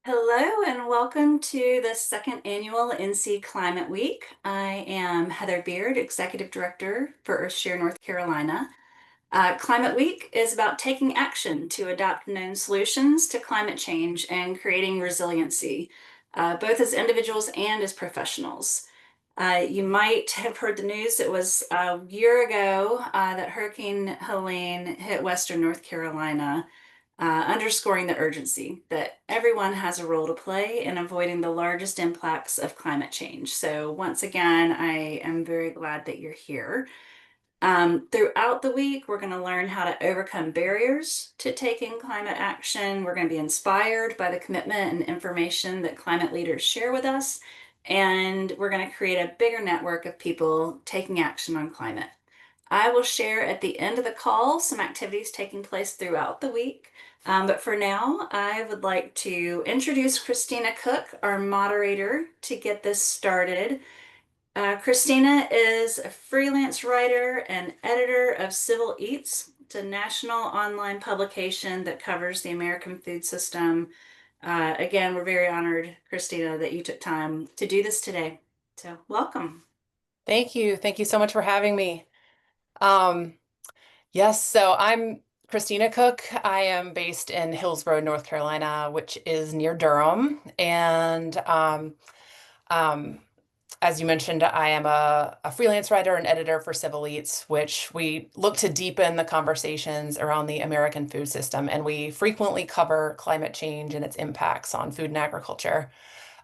Hello and welcome to the second annual NC Climate Week. I am Heather Beard, Executive Director for Earthshare North Carolina. Climate Week is about taking action to adopt known solutions to climate change and creating resiliency, both as individuals and as professionals. You might have heard the news. It was a year ago that Hurricane Helene hit Western North Carolina, underscoring the urgency that everyone has a role to play in avoiding the largest impacts of climate change. So, once again, I am very glad that you're here. Throughout the week, we're going to learn how to overcome barriers to taking climate action. We're going to be inspired by the commitment and information that climate leaders share with us. And we're going to create a bigger network of people taking action on climate. I will share at the end of the call some activities taking place throughout the week. But for now, I would like to introduce Christina Cooke, our moderator, to get this started. Christina is a freelance writer and editor of Civil Eats. It's a national online publication that covers the American food system. Again, we're very honored, Christina, that you took time to do this today. So, welcome. Thank you. Thank you so much for having me. Um, yes, so I'm Christina Cooke. I am based in Hillsborough, North Carolina, which is near Durham. And as you mentioned, I am a freelance writer and editor for Civil Eats, which we look to deepen the conversations around the American food system. And we frequently cover climate change and its impacts on food and agriculture.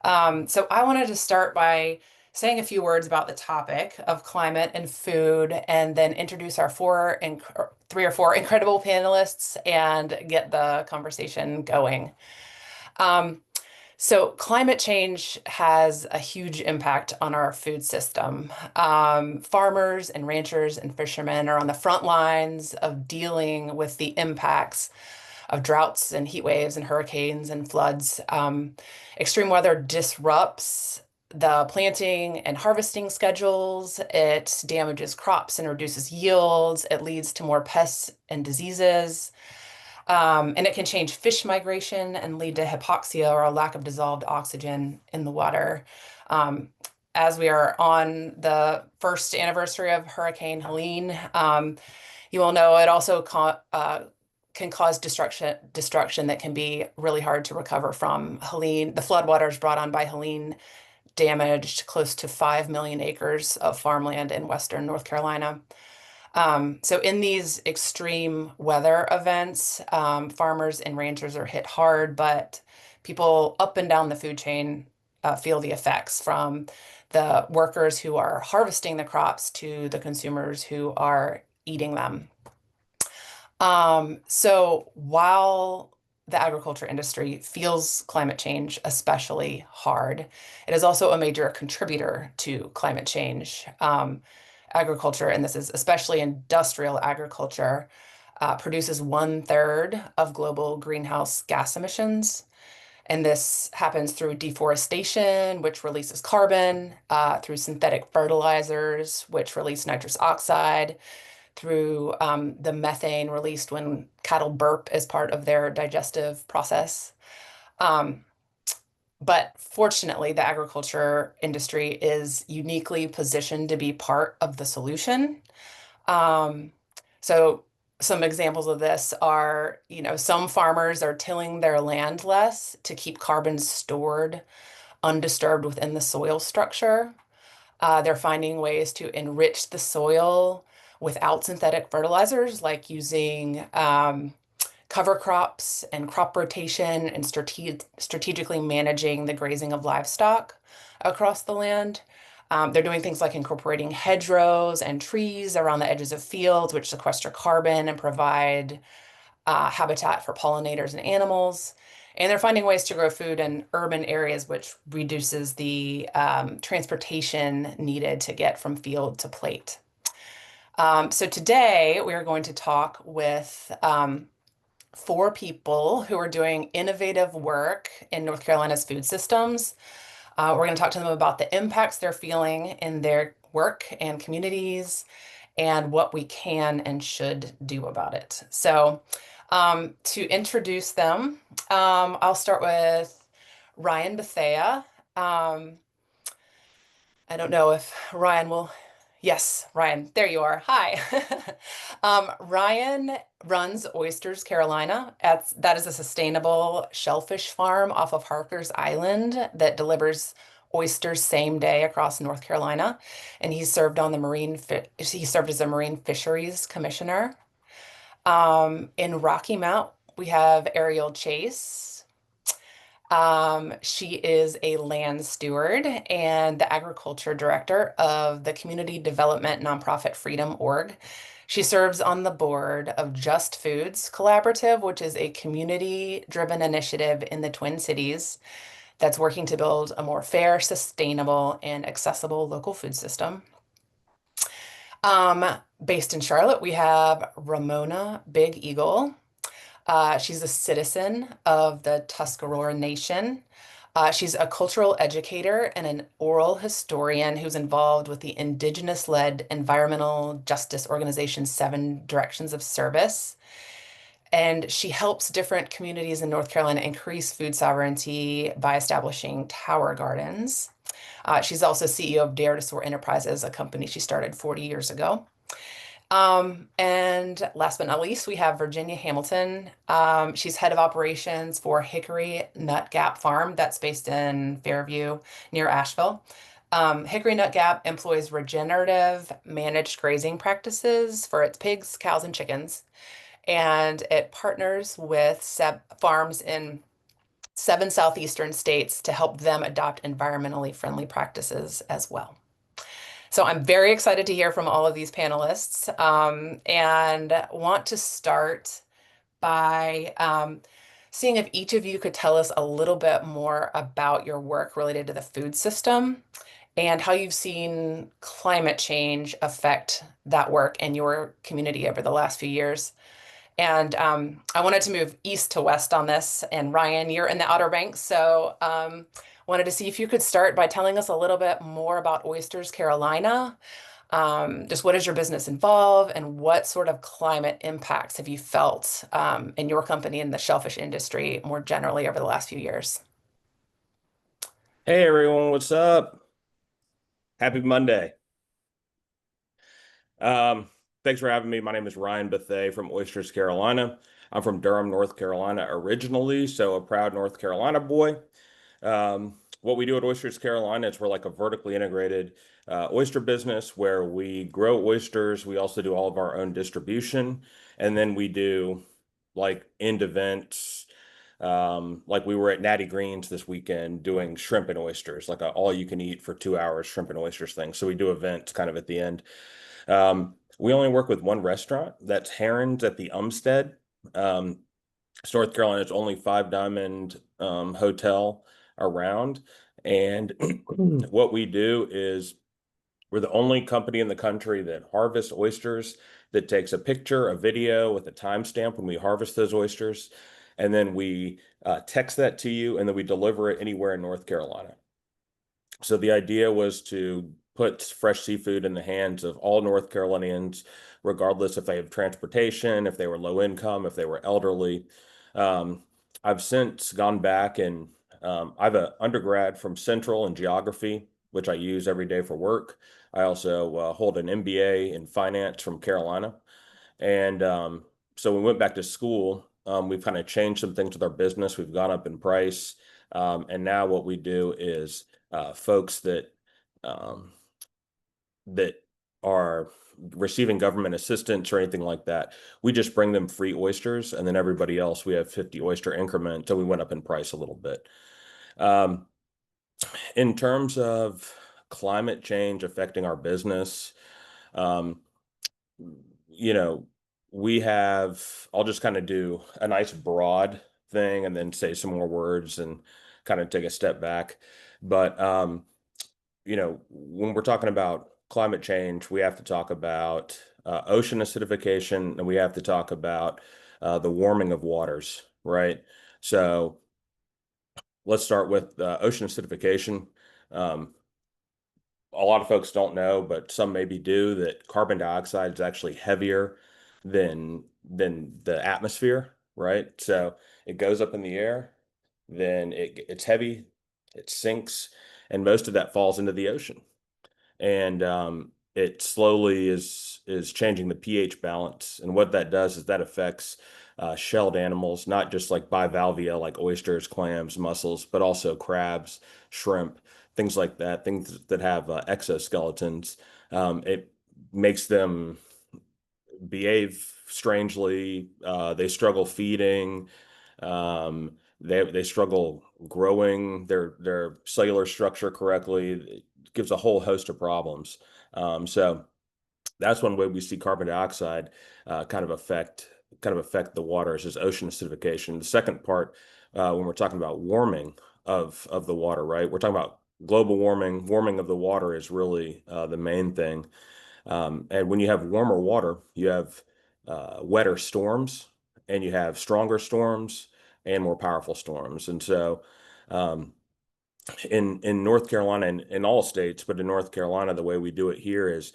So I wanted to start by saying a few words about the topic of climate and food, and then introduce our three or four incredible panelists and get the conversation going. Um, so climate change has a huge impact on our food system. Farmers and ranchers and fishermen are on the front lines of dealing with the impacts of droughts and heat waves and hurricanes and floods. Extreme weather disrupts the planting and harvesting schedules. It damages crops and reduces yields. It leads to more pests and diseases. And it can change fish migration and lead to hypoxia or a lack of dissolved oxygen in the water. Um, as we are on the first anniversary of Hurricane Helene, you will know it also can cause destruction that can be really hard to recover from. Helene, the floodwaters brought on by Helene damaged close to 5 million acres of farmland in Western North Carolina. So in these extreme weather events, farmers and ranchers are hit hard, but people up and down the food chain feel the effects, from the workers who are harvesting the crops to the consumers who are eating them. So while the agriculture industry feels climate change especially hard, it is also a major contributor to climate change. Agriculture, and this is especially industrial agriculture, produces 1/3 of global greenhouse gas emissions. And this happens through deforestation, which releases carbon, through synthetic fertilizers, which release nitrous oxide, through the methane released when cattle burp as part of their digestive process. Um, but fortunately, the agriculture industry is uniquely positioned to be part of the solution. Um, so some examples of this are, some farmers are tilling their land less to keep carbon stored undisturbed within the soil structure. They're finding ways to enrich the soil without synthetic fertilizers, like using cover crops and crop rotation and strategically managing the grazing of livestock across the land. They're doing things like incorporating hedgerows and trees around the edges of fields, which sequester carbon and provide habitat for pollinators and animals. And they're finding ways to grow food in urban areas, which reduces the transportation needed to get from field to plate. So today we are going to talk with four people who are doing innovative work in North Carolina's food systems. We're going to talk to them about the impacts they're feeling in their work and communities and what we can and should do about it. So to introduce them, I'll start with Ryan Bethea. Um, I don't know if Ryan will. Yes, Ryan, there you are. Hi. Ryan runs Oysters Carolina. That is a sustainable shellfish farm off of Harker's Island that delivers oysters same day across North Carolina. And he served as a marine fisheries commissioner. In Rocky Mount, we have Aerhealle Chace. She is a land steward and the agriculture director of the community development nonprofit Freedom Org. She serves on the board of Just Foods Collaborative, which is a community-driven initiative in the Twin Cities that's working to build a more fair, sustainable, and accessible local food system. Um, Based in Charlotte, we have Ramona Big Eagle. She's a citizen of the Tuscarora Nation. She's a cultural educator and an oral historian who's involved with the Indigenous-led environmental justice organization Seven Directions of Service. And she helps different communities in North Carolina increase food sovereignty by establishing tower gardens. She's also CEO of Dare to Soar Enterprises, a company she started 40 years ago. And last but not least, we have Virginia Hamilton. She's head of operations for Hickory Nut Gap Farm that's based in Fairview near Asheville. Hickory Nut Gap employs regenerative managed grazing practices for its pigs, cows, and chickens. And it partners with farms in 7 southeastern states to help them adopt environmentally friendly practices as well. So I'm very excited to hear from all of these panelists, and want to start by seeing if each of you could tell us a little bit more about your work related to the food system and how you've seen climate change affect that work in your community over the last few years. And I wanted to move east to west on this. And Ryan, you're in the Outer Banks, so wanted to see if you could start by telling us a little bit more about Oysters Carolina. Just what does your business involve, and what sort of climate impacts have you felt in your company in the shellfish industry more generally over the last few years? Hey everyone, what's up? Happy Monday. Thanks for having me. My name is Ryan Bethea from Oysters, Carolina. I'm from Durham, North Carolina originally, so a proud North Carolina boy. What we do at Oysters Carolina is we're like a vertically integrated oyster business where we grow oysters. We also do all of our own distribution, and then we do like end events. Like we were at Natty Greens this weekend doing shrimp and oysters, like a all you can eat for 2 hours shrimp and oysters thing. So we do events kind of at the end. We only work with one restaurant. That's Heron's at the Umstead. It's North Carolina. It's only Five Diamond hotel around. And what we do is we're the only company in the country that harvests oysters, that takes a picture, a video with a timestamp when we harvest those oysters. And then we text that to you, and then we deliver it anywhere in North Carolina. So the idea was to put fresh seafood in the hands of all North Carolinians, regardless if they have transportation, if they were low income, if they were elderly. I've since gone back and I have an undergrad from Central in geography, which I use every day for work. I also hold an MBA in finance from Carolina. And so we went back to school. We've kind of changed some things with our business. We've gone up in price. And now what we do is folks um, that are receiving government assistance or anything like that, we just bring them free oysters, and then everybody else, we have 50 oyster increment. So we went up in price a little bit. Um, in terms of climate change affecting our business, um, you know, I'll just kind of do a nice broad thing and then say some more words and kind of take a step back. But, when we're talking about climate change, we have to talk about ocean acidification, and we have to talk about the warming of waters, right? So let's start with ocean acidification. Um, a lot of folks don't know, but some maybe do, that carbon dioxide is actually heavier than the atmosphere, right? So it goes up in the air, then it's heavy, it sinks, and most of that falls into the ocean. And it slowly is changing the pH balance. And what that does is that affects shelled animals, not just like bivalvia, like oysters, clams, mussels, but also crabs, shrimp, things like that, things that have exoskeletons. It makes them behave strangely. They struggle feeding. They struggle growing their cellular structure correctly. It gives a whole host of problems. So that's one way we see carbon dioxide kind of affect the waters is ocean acidification. The second part, when we're talking about warming of the water, right? We're talking about global warming. Warming of the water is really the main thing. And when you have warmer water, you have wetter storms, and you have stronger storms and more powerful storms. And so, um, in North Carolina and in all states, but in North Carolina, the way we do it here is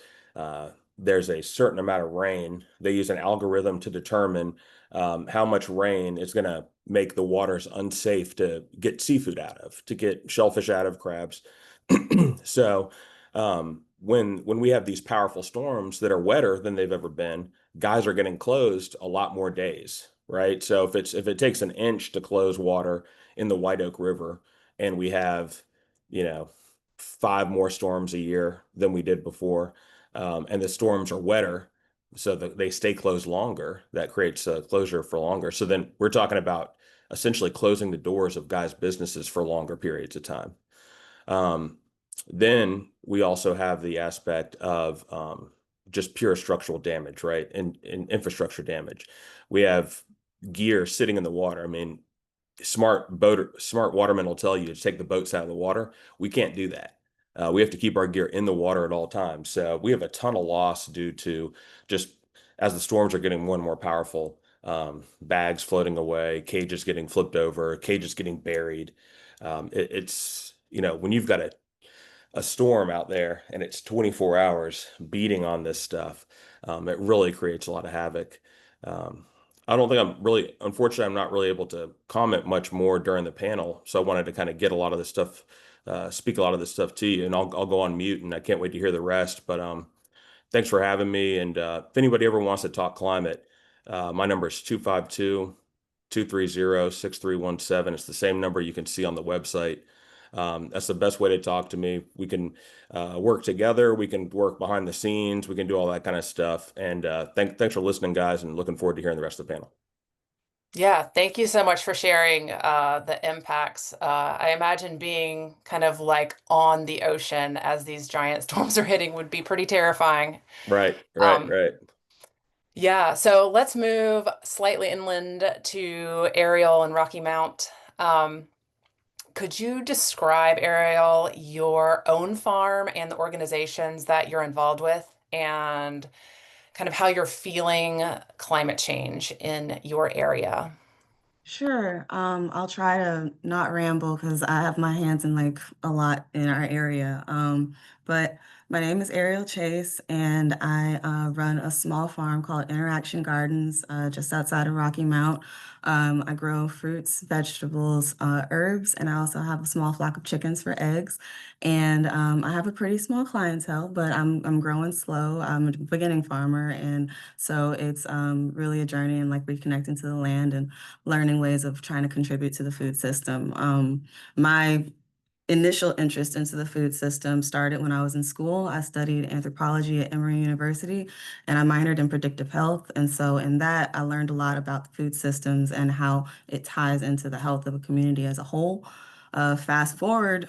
there's a certain amount of rain. They use an algorithm to determine how much rain is going to make the waters unsafe to get seafood out of, to get shellfish out of, crabs. So when we have these powerful storms that are wetter than they've ever been, guys are getting closed a lot more days, right? So if it takes an inch to close water in the White Oak River, and we have, you know, 5 more storms a year than we did before, and the storms are wetter, so that they stay closed longer. That creates a closure for longer. So then we're talking about essentially closing the doors of guys' businesses for longer periods of time. Um, then we also have the aspect of just pure structural damage, right? And infrastructure damage. We have gear sitting in the water. I mean, smart watermen will tell you to take the boats out of the water. We can't do that. We have to keep our gear in the water at all times. So we have a ton of loss due to just as the storms are getting more and more powerful, bags floating away, cages getting flipped over, cages getting buried. It's, when you've got a storm out there and it's 24 hours beating on this stuff, it really creates a lot of havoc. Um, I don't think unfortunately, I'm not really able to comment much more during the panel. So I wanted to kind of get a lot of this stuff, speak a lot of this stuff to you, and I'll go on mute and I can't wait to hear the rest. But thanks for having me. And if anybody ever wants to talk climate, my number is 252-230-6317. It's the same number you can see on the website. That's the best way to talk to me. We can work together. We can work behind the scenes. We can do all that kind of stuff. And thanks for listening, guys, and looking forward to hearing the rest of the panel. Yeah, thank you so much for sharing the impacts. I imagine being kind of like on the ocean as these giant storms are hitting would be pretty terrifying. Right, right, Um, right. yeah, so let's move slightly inland to Aerhealle and Rocky Mount. Could you describe, Aerhealle, your own farm and the organizations that you're involved with, and kind of how you're feeling climate change in your area? Sure. I'll try to not ramble because I have my hands in like a lot in our area. But my name is Aerhealle Chace, and I run a small farm called Interaction Gardens just outside of Rocky Mount. I grow fruits, vegetables, herbs, and I also have a small flock of chickens for eggs. And I have a pretty small clientele, but I'm growing slow. I'm a beginning farmer, and so it's really a journey and like reconnecting to the land and learning ways of trying to contribute to the food system. My initial interest into the food system started when I was in school. I studied anthropology at Emory University, and I minored in predictive health. And so in that, I learned a lot about the food systems and how it ties into the health of a community as a whole. Fast forward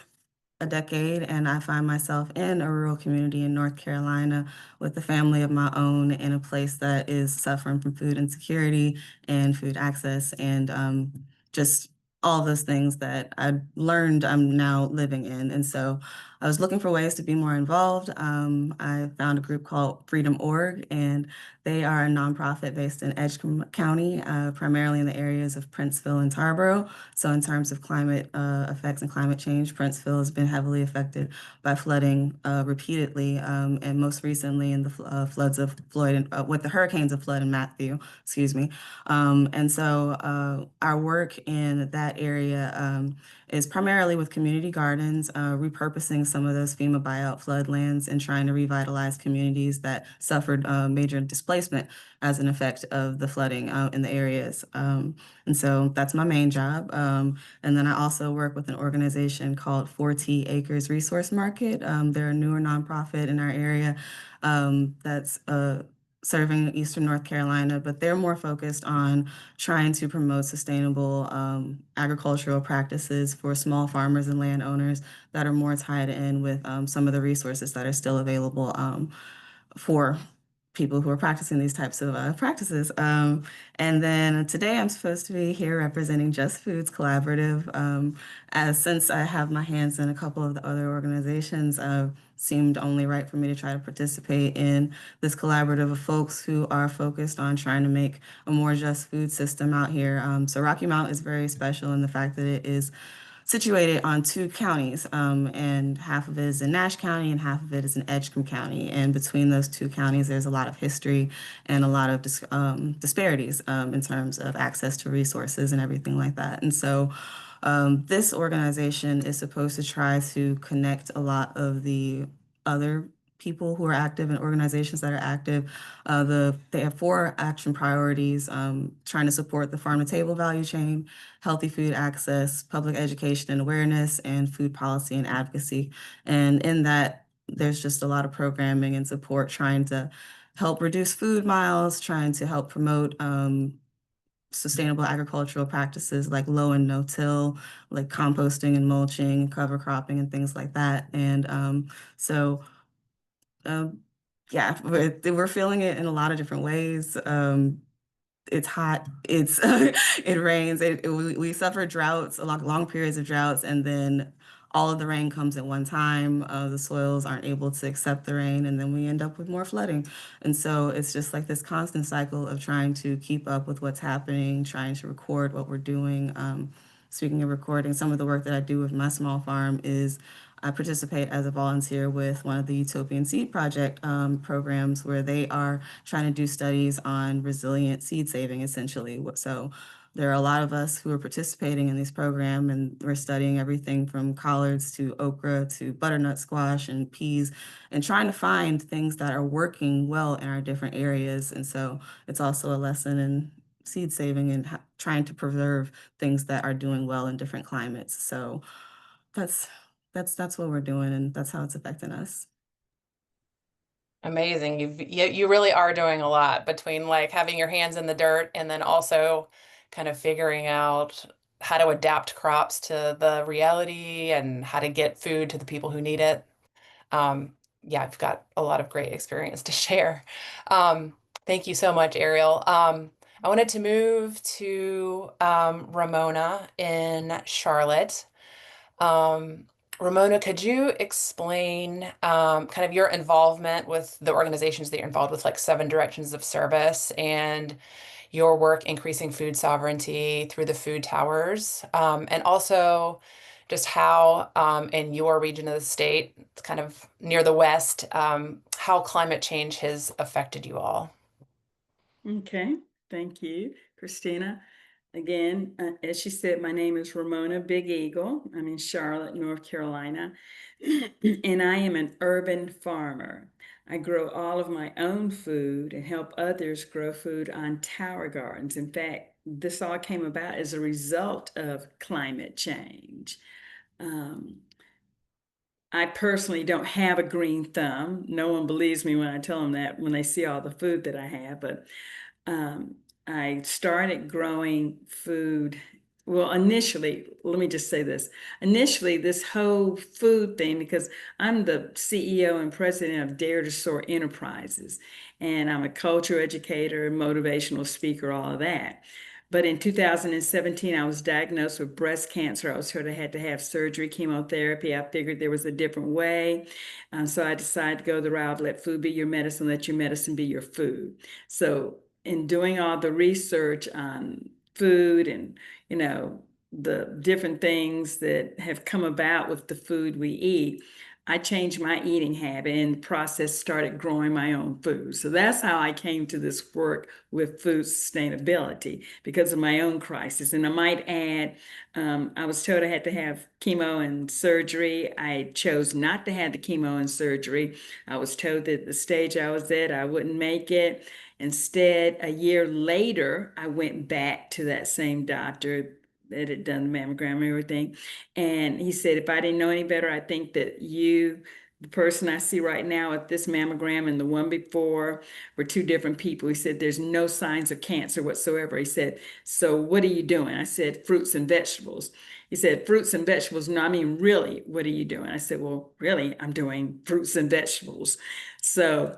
a decade, and I find myself in a rural community in North Carolina with a family of my own in a place that is suffering from food insecurity and food access and just all those things that I learned I'm now living in. And so I was looking for ways to be more involved. I found a group called Freedom Org, and They are a nonprofit based in Edgecombe County, primarily in the areas of Princeville and Tarboro. So in terms of climate effects and climate change, Princeville has been heavily affected by flooding repeatedly, and most recently in the floods of Floyd, with the hurricanes of Flood and Matthew, excuse me. And so our work in that area is primarily with community gardens, repurposing some of those FEMA buyout floodlands and trying to revitalize communities that suffered major displacement as an effect of the flooding in the areas. And so that's my main job. And then I also work with an organization called 4T Acres Resource Market. They're a newer nonprofit in our area that's serving Eastern North Carolina, but they're more focused on trying to promote sustainable agricultural practices for small farmers and landowners that are more tied in with some of the resources that are still available for people who are practicing these types of practices. And then today I'm supposed to be here representing Just Foods Collaborative. As since I have my hands in a couple of the other organizations, seemed only right for me to try to participate in this collaborative of folks who are focused on trying to make a more just food system out here. So Rocky Mount is very special in the fact that it is situated on two counties, and half of it is in Nash County and half of it is in Edgecombe County. And between those two counties, there's a lot of history and a lot of disparities in terms of access to resources and everything like that. And so this organization is supposed to try to connect a lot of the other people who are active and organizations that are active. They have 4 action priorities, trying to support the farm to table value chain, healthy food access, public education and awareness, and food policy and advocacy. And in that, there's just a lot of programming and support trying to help reduce food miles, trying to help promote sustainable agricultural practices like low and no till, like composting and mulching, cover cropping, and things like that. And so um, yeah, we're feeling it in a lot of different ways. It's hot, it's it rains, we suffer droughts, long periods of droughts, and then all of the rain comes at one time. The soils aren't able to accept the rain, and then we end up with more flooding. And so it's just like this constant cycle of trying to keep up with what's happening, trying to record what we're doing. Speaking of recording, some of the work that I do with my small farm is I participate as a volunteer with one of the Utopian Seed Project programs where they are trying to do studies on resilient seed saving, essentially. So there are a lot of us who are participating in this program, and we're studying everything from collards to okra to butternut squash and peas, and trying to find things that are working well in our different areas. And so it's also a lesson in seed saving and trying to preserve things that are doing well in different climates. So that's that's what we're doing, and that's how it's affecting us. Amazing. You really are doing a lot between like having your hands in the dirt and then also kind of figuring out how to adapt crops to the reality and how to get food to the people who need it. Um, yeah, I've got a lot of great experience to share. Um, Thank you so much, Aerhealle. I wanted to move to Ramona in Charlotte. Um, Ramona, could you explain kind of your involvement with the organizations that you're involved with, like Seven Directions of Service, and your work increasing food sovereignty through the food towers, and also just how in your region of the state, it's kind of near the West, how climate change has affected you all? Okay, thank you, Christina. Again, as she said, my name is Ramona Big Eagle. I'm in Charlotte, North Carolina, and I am an urban farmer. I grow all of my own food and help others grow food on tower gardens. In fact, this all came about as a result of climate change. Um, I personally don't have a green thumb. No one believes me when I tell them that when they see all the food that I have, but um, I started growing food. Well, initially, let me just say this. Initially, this whole food thing, because I'm the CEO and president of Dare to Soar Enterprises, and I'm a culture educator, motivational speaker, all of that. But in 2017, I was diagnosed with breast cancer. I was told I had to have surgery, chemotherapy. I figured there was a different way. So I decided to go the route, let food be your medicine, let your medicine be your food. So in doing all the research on food and, the different things that have come about with the food we eat, I changed my eating habit and the process started growing my own food. So that's how I came to this work with food sustainability because of my own crisis. And I might add, I was told I had to have chemo and surgery. I chose not to have the chemo and surgery. I was told that the stage I was at, I wouldn't make it. Instead, a year later, I went back to that same doctor that had done the mammogram and everything. And he said, if I didn't know any better, I think that you, the person I see right now at this mammogram and the one before were two different people. He said, there's no signs of cancer whatsoever. He said, so what are you doing? I said, fruits and vegetables. He said, fruits and vegetables. No, I mean, really, what are you doing? I said, well, really, I'm doing fruits and vegetables. So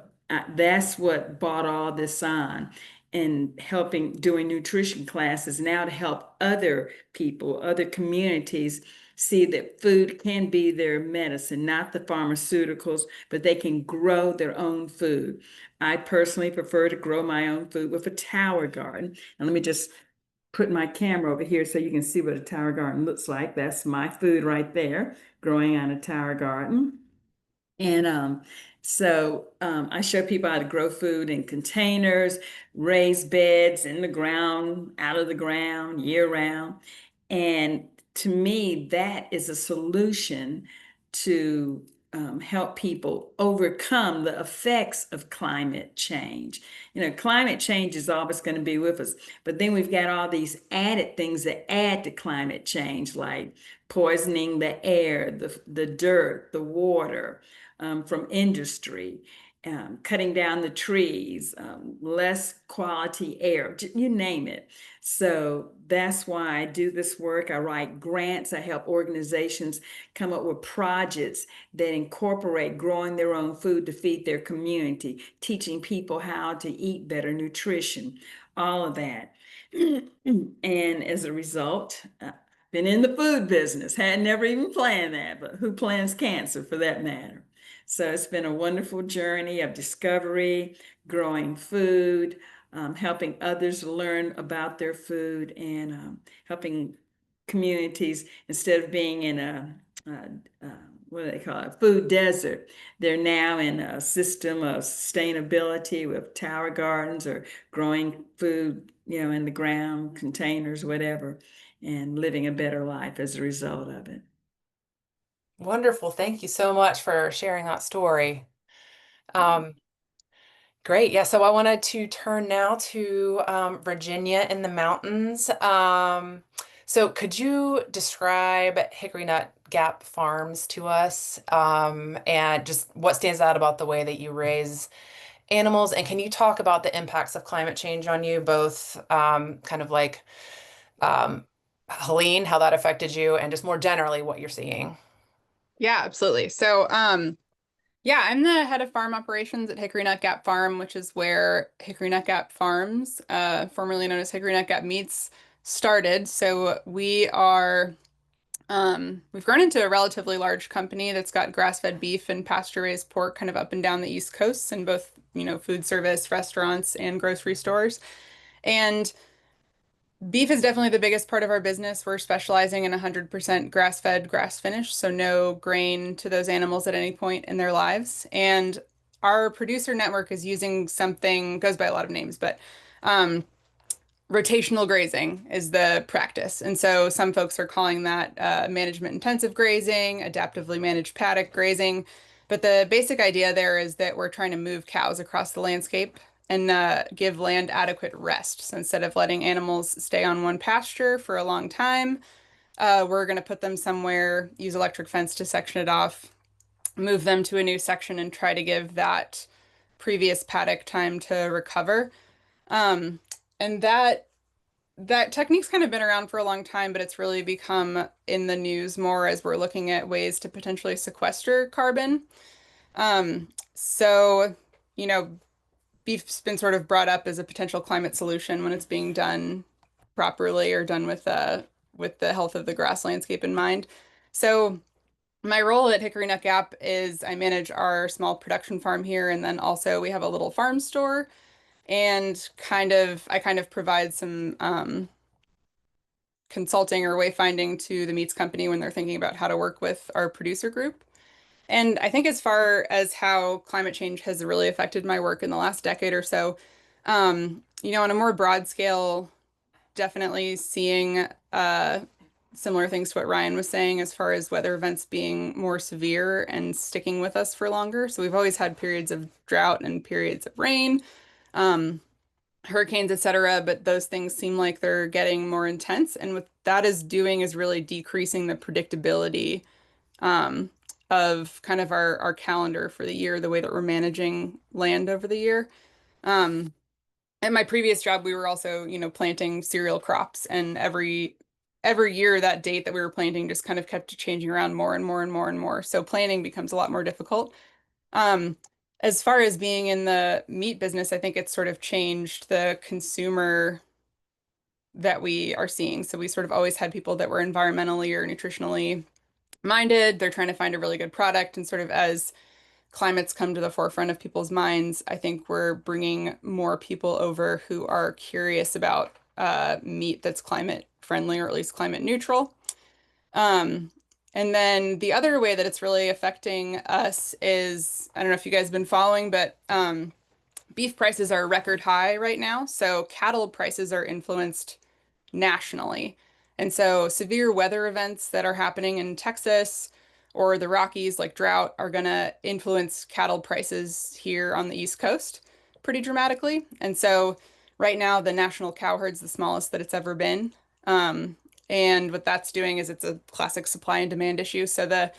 that's what brought all this on and helping doing nutrition classes now to help other people, other communities see that food can be their medicine, not the pharmaceuticals, but they can grow their own food. I personally prefer to grow my own food with a tower garden. And let me just put my camera over here so you can see what a tower garden looks like. That's my food right there, growing on a tower garden. And I show people how to grow food in containers, raise beds in the ground, out of the ground, year round. And to me, that is a solution to help people overcome the effects of climate change. Climate change is always going to be with us, but then we've got all these added things that add to climate change, like poisoning the air, the dirt, the water, from industry, cutting down the trees, less quality air, you name it. So that's why I do this work. I write grants. I help organizations come up with projects that incorporate growing their own food to feed their community, teaching people how to eat better nutrition, all of that. And as a result, been in the food business, had never even planned that, but who plans cancer for that matter? So it's been a wonderful journey of discovery, growing food, helping others learn about their food, and helping communities instead of being in what do they call it, food desert. They're now in a system of sustainability with tower gardens or growing food, in the ground, containers, whatever, and living a better life as a result of it. Wonderful. Thank you so much for sharing that story. Great. Yeah. So I wanted to turn now to Virginia in the mountains. So could you describe Hickory Nut Gap Farms to us, and just what stands out about the way that you raise animals? And can you talk about the impacts of climate change on you, both kind of like Helene, how that affected you, and just more generally what you're seeing? Yeah, absolutely. So, yeah, I'm the head of farm operations at Hickory Nut Gap Farm, which is where Hickory Nut Gap Farms, formerly known as Hickory Nut Gap Meats, started. So we've grown into a relatively large company that's got grass-fed beef and pasture-raised pork kind of up and down the East Coast in both, food service, restaurants, and grocery stores. And beef is definitely the biggest part of our business. We're specializing in 100% grass-fed, grass-finished, so no grain to those animals at any point in their lives. And our producer network is using something, goes by a lot of names, but rotational grazing is the practice. And so some folks are calling that management intensive grazing, adaptively managed paddock grazing. But the basic idea there is that we're trying to move cows across the landscape and give land adequate rest. So instead of letting animals stay on one pasture for a long time, we're going to put them somewhere, use electric fence to section it off, move them to a new section, and try to give that previous paddock time to recover. And that technique's kind of been around for a long time, but it's really become in the news more as we're looking at ways to potentially sequester carbon. So, beef's been sort of brought up as a potential climate solution when it's being done properly or done with the health of the grass landscape in mind. So my role at Hickory Nut Gap is I manage our small production farm here, and then also we have a little farm store, and I kind of provide some consulting or wayfinding to the meats company when they're thinking about how to work with our producer group. And I think as far as how climate change has really affected my work in the last decade or so, on a more broad scale, definitely seeing similar things to what Ryan was saying as far as weather events being more severe and sticking with us for longer. So we've always had periods of drought and periods of rain, um, hurricanes, etc. But those things seem like they're getting more intense. And what that is doing is really decreasing the predictability um, of kind of our calendar for the year, the way that we're managing land over the year. Um, at my previous job, we were also, planting cereal crops, and every year that date that we were planting just kind of kept changing around more and more and more and more. So planning becomes a lot more difficult. Um, as far as being in the meat business, I think it's sort of changed the consumer that we are seeing. So we sort of always had people that were environmentally or nutritionally minded. They're trying to find a really good product, and sort of as climates come to the forefront of people's minds, I think we're bringing more people over who are curious about meat that's climate friendly or at least climate neutral. Um, and then the other way that it's really affecting us is, I don't know if you guys have been following, but beef prices are record high right now. So cattle prices are influenced nationally. And so severe weather events that are happening in Texas or the Rockies, like drought, are going to influence cattle prices here on the East Coast pretty dramatically. And so right now, the national cow herd's the smallest that it's ever been. Um, and what that's doing is it's a classic supply and demand issue. So the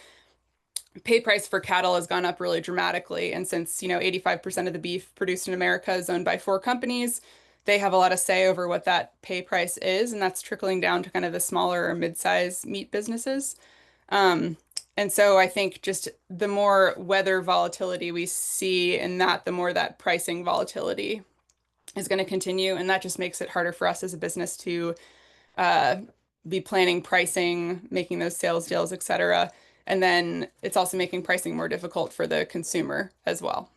pay price for cattle has gone up really dramatically. And since, 85% of the beef produced in America is owned by four companies, they have a lot of say over what that pay price is. And that's trickling down to kind of the smaller or mid-size meat businesses. Um, and so I think just the more weather volatility we see in that, the more that pricing volatility is going to continue. And that just makes it harder for us as a business to uh, be planning pricing, making those sales deals, et cetera. And then it's also making pricing more difficult for the consumer as well.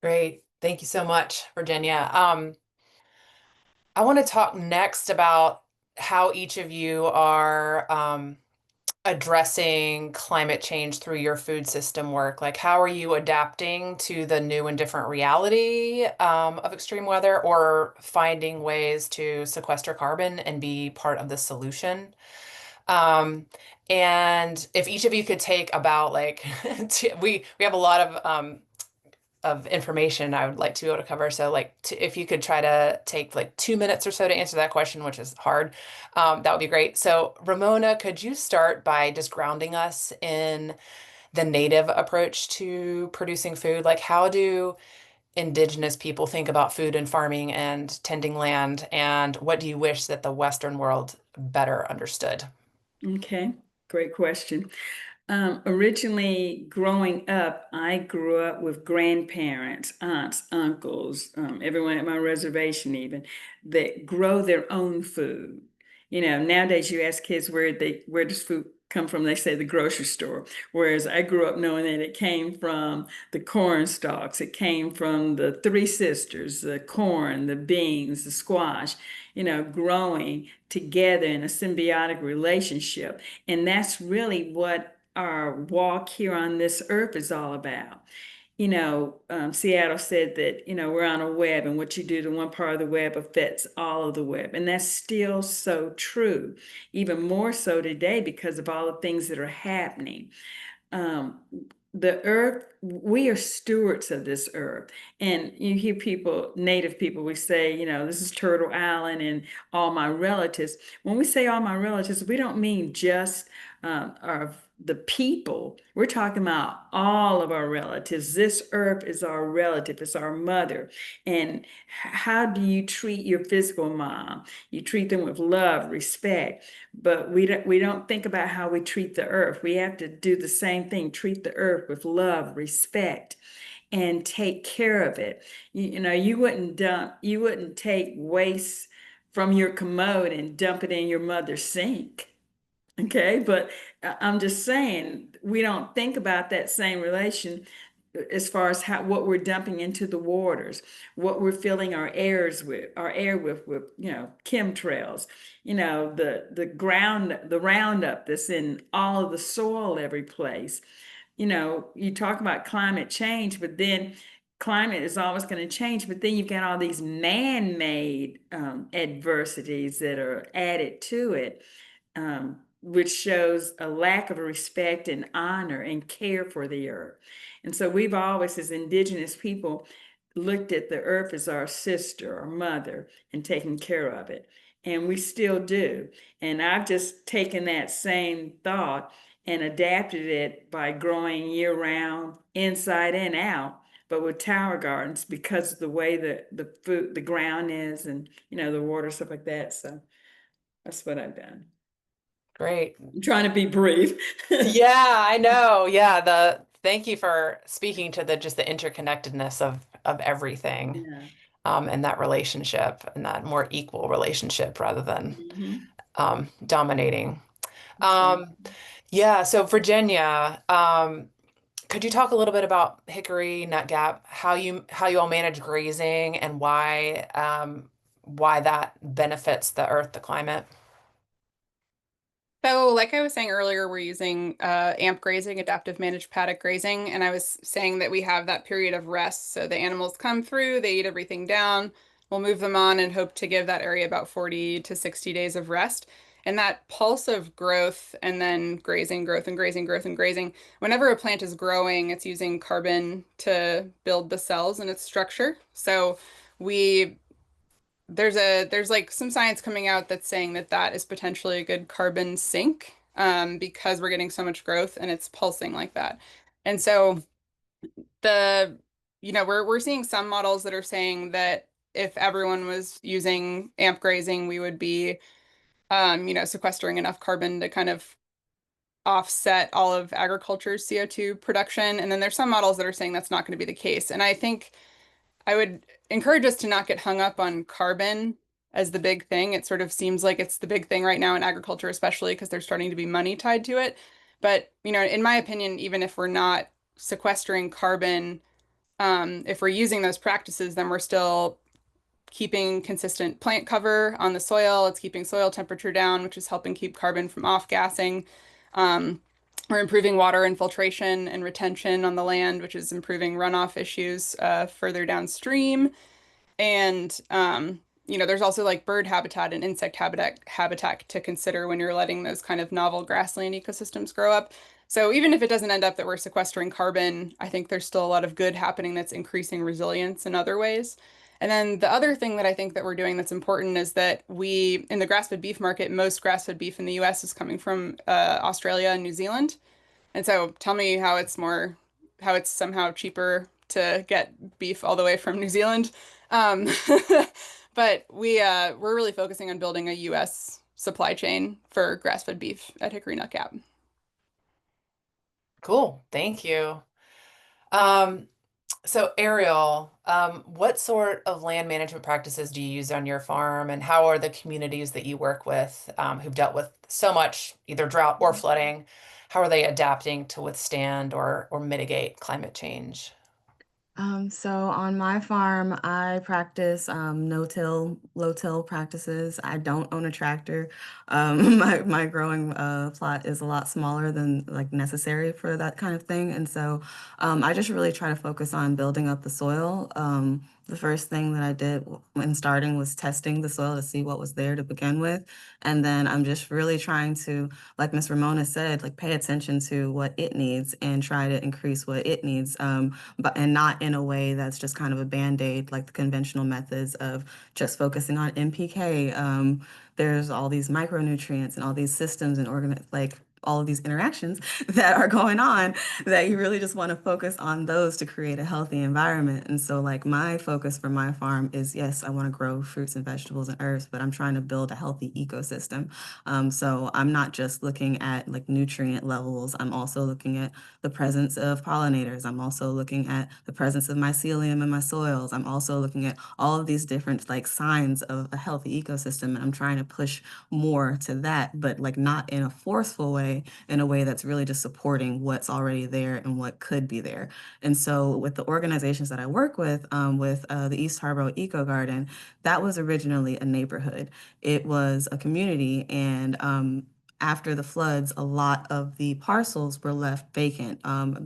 Great. Thank you so much, Virginia. I want to talk next about how each of you are addressing climate change through your food system work. Like, how are you adapting to the new and different reality of extreme weather, or finding ways to sequester carbon and be part of the solution? And if each of you could take about like, we have a lot of information I would like to be able to cover. So like if you could try to take like 2 minutes or so to answer that question, which is hard, that would be great. So Ramona, could you start by just grounding us in the native approach to producing food? Like, how do indigenous people think about food and farming and tending land? And what do you wish that the Western world better understood? Okay, great question. Originally, growing up, I grew up with grandparents, aunts, uncles, everyone at my reservation even, that grow their own food. Nowadays you ask kids where does food come from? They say the grocery store. Whereas I grew up knowing that it came from the corn stalks, it came from the Three Sisters, the corn, the beans, the squash, growing together in a symbiotic relationship. And that's really what our walk here on this earth is all about. Seattle said that, we're on a web, and what you do to one part of the web affects all of the web. And that's still so true, even more so today because of all the things that are happening. Um, the earth, we are stewards of this earth. And you hear people, native people, we say, this is Turtle Island and all my relatives. When we say all my relatives, we don't mean just the people. We're talking about all of our relatives. This earth is our relative, it's our mother. And how do you treat your physical mom? You treat them with love, respect. But we don't think about how we treat the earth. We have to do the same thing, treat the earth with love, respect. and take care of it. You know, you wouldn't take waste from your commode and dump it in your mother's sink. Okay, but I'm just saying we don't think about that same relation as far as what we're dumping into the waters, what we're filling our air with, you know, chemtrails, you know, the Roundup that's in all of the soil every place. You know, you talk about climate change, but then climate is always going to change. But then you've got all these man-made adversities that are added to it, which shows a lack of respect and honor and care for the earth. And so we've always, as indigenous people, looked at the earth as our sister or mother and taken care of it. And we still do. And I've just taken that same thought and adapted it by growing year round, inside and out, but with tower gardens because of the way the ground is, and you know, the water, stuff like that. So that's what I've done. Great. I'm trying to be brief. Yeah, I know. Yeah, thank you for speaking to the just the interconnectedness of everything, Yeah. and that relationship and that more equal relationship rather than Mhm. dominating. Exactly. Yeah, so Virginia, could you talk a little bit about Hickory Nut Gap, how you all manage grazing and why that benefits the earth, the climate? So, like I was saying earlier, we're using AMP grazing, adaptive managed paddock grazing, and I was saying that we have that period of rest. So the animals come through, they eat everything down, we'll move them on and hope to give that area about 40 to 60 days of rest. And that pulse of growth and then grazing, growth and grazing, growth and grazing. Whenever a plant is growing, it's using carbon to build the cells in its structure. So we there's like some science coming out that's saying that that is potentially a good carbon sink, because we're getting so much growth and it's pulsing like that. And so the we're seeing some models that are saying that if everyone was using amp grazing, we would be sequestering enough carbon to kind of offset all of agriculture's CO2 production. And then there's some models that are saying that's not going to be the case. And I think I would encourage us to not get hung up on carbon as the big thing. It sort of seems like it's the big thing right now in agriculture, especially because there's starting to be money tied to it. But, in my opinion, even if we're not sequestering carbon, if we're using those practices, then we're still keeping consistent plant cover on the soil. It's keeping soil temperature down, which is helping keep carbon from off-gassing. Um, we're improving water infiltration and retention on the land, which is improving runoff issues further downstream. And there's also like bird habitat and insect habitat to consider when you're letting those kind of novel grassland ecosystems grow up. So even if it doesn't end up that we're sequestering carbon, I think there's still a lot of good happening that's increasing resilience in other ways. And then the other thing that I think that we're doing that's important is that in the grass-fed beef market, most grass-fed beef in the US is coming from Australia and New Zealand. And so tell me how it's somehow cheaper to get beef all the way from New Zealand. Um, but we're really focusing on building a US supply chain for grass-fed beef at Hickory Nut Gap. Cool, thank you. So Aerhealle, what sort of land management practices do you use on your farm, and how are the communities that you work with, who've dealt with so much either drought or flooding, how are they adapting to withstand or mitigate climate change? So on my farm, I practice no-till, low-till practices. I don't own a tractor. My growing plot is a lot smaller than like necessary for that kind of thing, and so I just really try to focus on building up the soil. The first thing that I did when starting was testing the soil to see what was there to begin with, and then I'm just really trying to, like Miss Ramona said, like pay attention to what it needs and try to increase what it needs. But and not in a way that's just kind of a band-aid like the conventional methods of just focusing on NPK. There's all these micronutrients and all these systems and like all of these interactions that are going on, that you really just want to focus on those to create a healthy environment. And so like my focus for my farm is, yes, I want to grow fruits and vegetables and herbs, but I'm trying to build a healthy ecosystem. So I'm not just looking at like nutrient levels. I'm also looking at the presence of pollinators. I'm also looking at the presence of mycelium in my soils. I'm also looking at all of these different like signs of a healthy ecosystem. And I'm trying to push more to that, but like not in a forceful way, in a way that's really just supporting what's already there and what could be there. And so with the organizations that I work with the East Harbor Eco Garden, that was originally a neighborhood. It was a community, and after the floods, a lot of the parcels were left vacant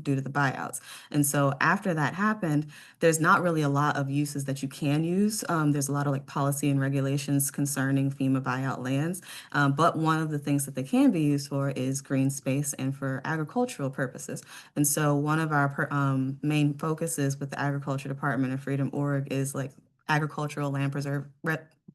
due to the buyouts. And so after that happened, there's not really a lot of uses that you can use. There's a lot of like policy and regulations concerning FEMA buyout lands. But one of the things that they can be used for is green space and for agricultural purposes. And so one of our main focuses with the Agriculture Department of Freedom.org is like agricultural land preserve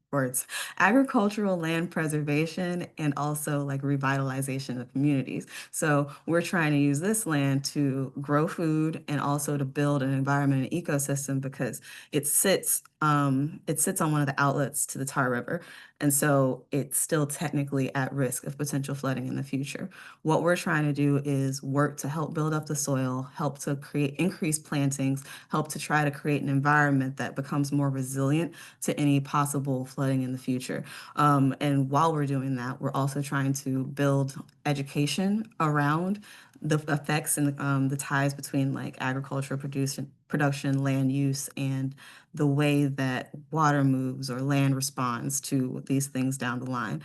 words, agricultural land preservation, and also like revitalization of communities. So we're trying to use this land to grow food and also to build an environment and ecosystem, because it sits on one of the outlets to the Tar River. And so it's still technically at risk of potential flooding in the future. What we're trying to do is work to help build up the soil, help to create increased plantings, help to try to create an environment that becomes more resilient to any possible flooding in the future. And while we're doing that, we're also trying to build education around the effects and the ties between like agricultural production, land use, and the way that water moves or land responds to these things down the line.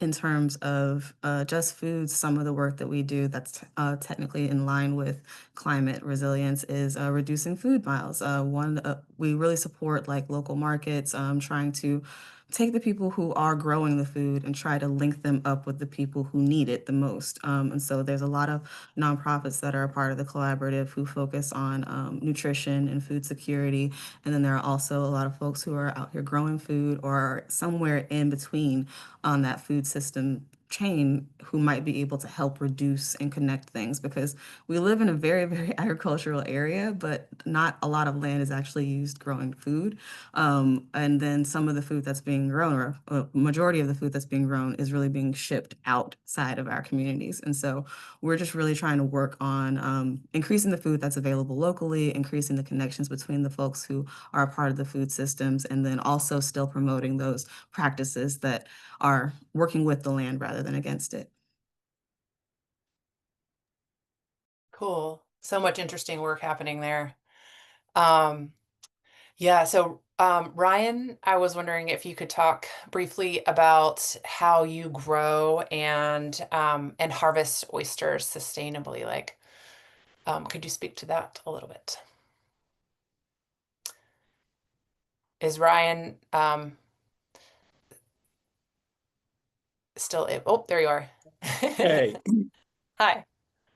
In terms of just foods, some of the work that we do that's technically in line with climate resilience is reducing food miles. We really support like local markets, trying to take the people who are growing the food and try to link them up with the people who need it the most. And so there's a lot of nonprofits that are a part of the collaborative who focus on nutrition and food security. And then there are also a lot of folks who are out here growing food or are somewhere in between on that food system chain, who might be able to help reduce and connect things, because we live in a very, very agricultural area, but not a lot of land is actually used growing food. And then some of the food that's being grown, or a majority of the food that's being grown, is really being shipped outside of our communities. And so we're just really trying to work on increasing the food that's available locally, increasing the connections between the folks who are a part of the food systems, and then also still promoting those practices that are working with the land rather than against it. Cool. So much interesting work happening there. Yeah, so Ryan, I was wondering if you could talk briefly about how you grow and harvest oysters sustainably. Like, could you speak to that a little bit? Is Ryan still? Oh, there you are. Hey, Hi.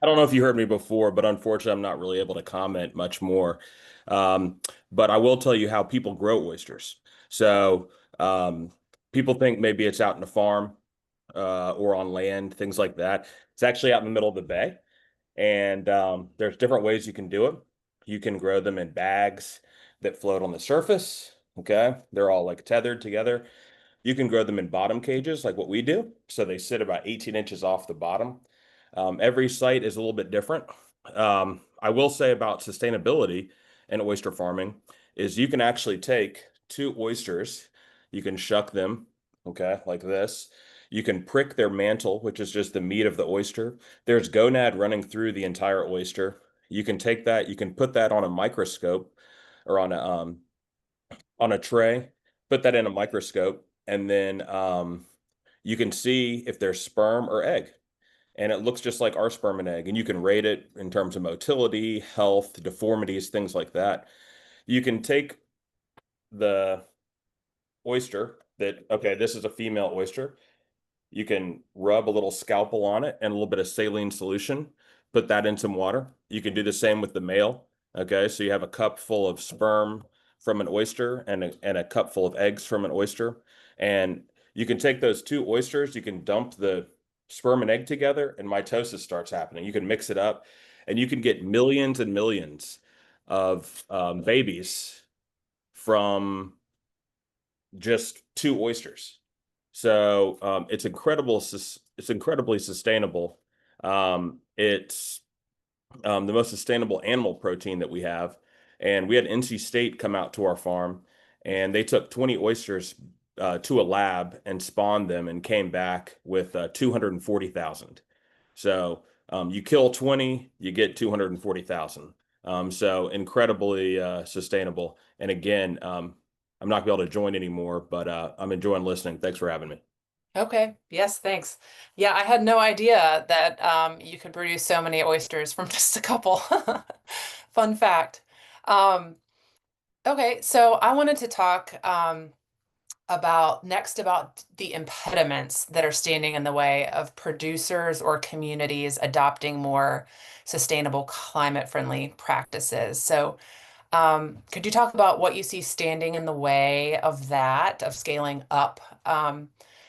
I don't know if you heard me before, but unfortunately, I'm not really able to comment much more. But I will tell you how people grow oysters. So people think maybe it's out in the farm or on land, things like that. It's actually out in the middle of the bay. And there's different ways you can do it. You can grow them in bags that float on the surface. Okay. They're all like tethered together. You can grow them in bottom cages like what we do. So they sit about 18 inches off the bottom. Every site is a little bit different. I will say about sustainability in oyster farming is you can actually take two oysters, you can shuck them, okay, like this. You can prick their mantle, which is just the meat of the oyster. There's gonad running through the entire oyster. You can take that, you can put that on a microscope or on a tray, put that in a microscope, and then you can see if there's sperm or egg. And it looks just like our sperm and egg. And you can rate it in terms of motility, health, deformities, things like that. You can take the oyster that, okay, this is a female oyster. You can rub a little scalpel on it and a little bit of saline solution, put that in some water. You can do the same with the male. Okay, so you have a cup full of sperm from an oyster and a cup full of eggs from an oyster. And you can take those two oysters, you can dump the sperm and egg together, and mitosis starts happening. You can mix it up, and you can get millions and millions of babies from just 2 oysters. So it's incredibly sustainable. It's the most sustainable animal protein that we have. And we had NC State come out to our farm, and they took 20 oysters to a lab and spawned them and came back with 240,000. So you kill 20, you get 240,000. So incredibly sustainable. And again, I'm not gonna be able to join anymore, but I'm enjoying listening. Thanks for having me. Okay. Yes, thanks. Yeah, I had no idea that you could produce so many oysters from just a couple. Fun fact. Um, okay, so I wanted to talk about the impediments that are standing in the way of producers or communities adopting more sustainable climate-friendly practices. So could you talk about what you see standing in the way of that, of scaling up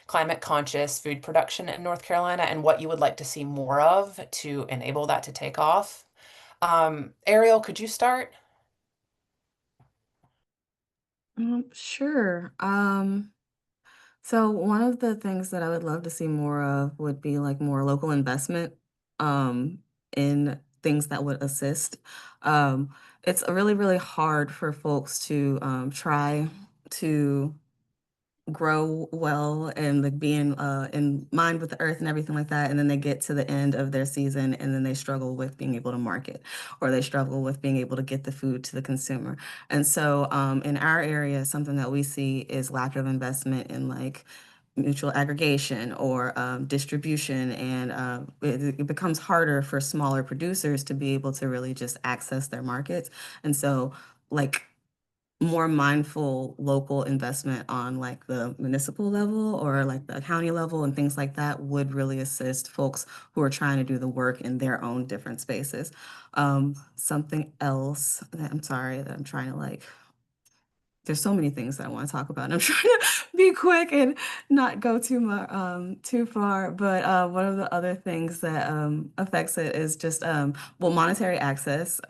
climate conscious food production in North Carolina, and what you would like to see more of to enable that to take off? Aerhealle, could you start? Sure. So one of the things that I would love to see more of would be like more local investment in things that would assist. It's really, really hard for folks to try to grow well and like being in mind with the earth and everything like that, and then they get to the end of their season and then they struggle with being able to market, or they struggle with being able to get the food to the consumer. And so in our area, something that we see is lack of investment in like mutual aggregation or distribution, and it becomes harder for smaller producers to be able to really just access their markets. And so like more mindful local investment on like the municipal level or like the county level and things like that would really assist folks who are trying to do the work in their own different spaces. Something else that I'm sorry that I'm trying to like there's so many things that I want to talk about, and I'm trying to be quick and not go too much too far. But one of the other things that affects it is just well, monetary access.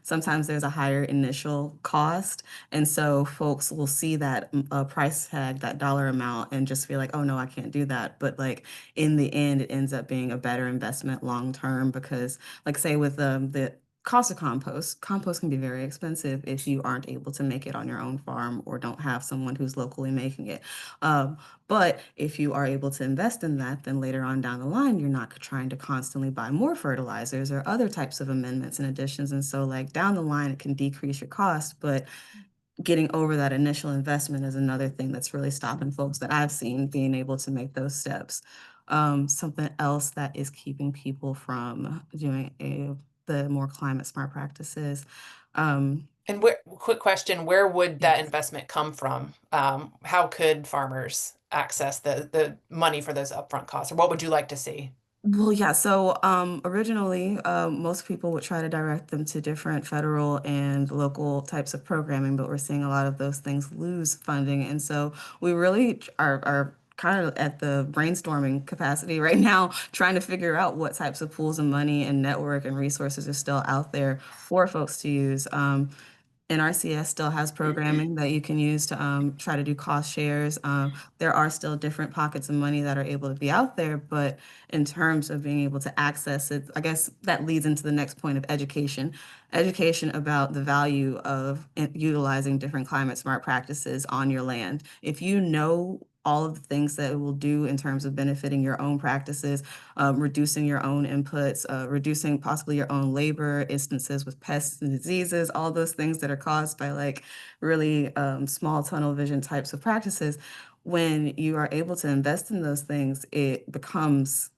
Sometimes there's a higher initial cost, and so folks will see that price tag, that dollar amount, and just feel like, oh no, I can't do that. But like in the end, it ends up being a better investment long term because, like, say with the cost of compost can be very expensive if you aren't able to make it on your own farm or don't have someone who's locally making it. But if you are able to invest in that, then later on down the line, you're not trying to constantly buy more fertilizers or other types of amendments and additions. And so like down the line, it can decrease your cost, but getting over that initial investment is another thing that's really stopping folks that I've seen being able to make those steps. Something else that is keeping people from doing the more climate smart practices. And quick question, where would that Yes. investment come from? How could farmers access the money for those upfront costs, or what would you like to see? Well, yeah. So originally, most people would try to direct them to different federal and local types of programming, but we're seeing a lot of those things lose funding. And so we really are kind of at the brainstorming capacity right now, trying to figure out what types of pools of money and network and resources are still out there for folks to use. NRCS still has programming that you can use to try to do cost shares. There are still different pockets of money that are able to be out there, but in terms of being able to access it, I guess that leads into the next point of education. Education about the value of utilizing different climate smart practices on your land. If you know all of the things that it will do in terms of benefiting your own practices, reducing your own inputs, reducing possibly your own labor, instances with pests and diseases, all those things that are caused by like really small tunnel vision types of practices. When you are able to invest in those things, it becomes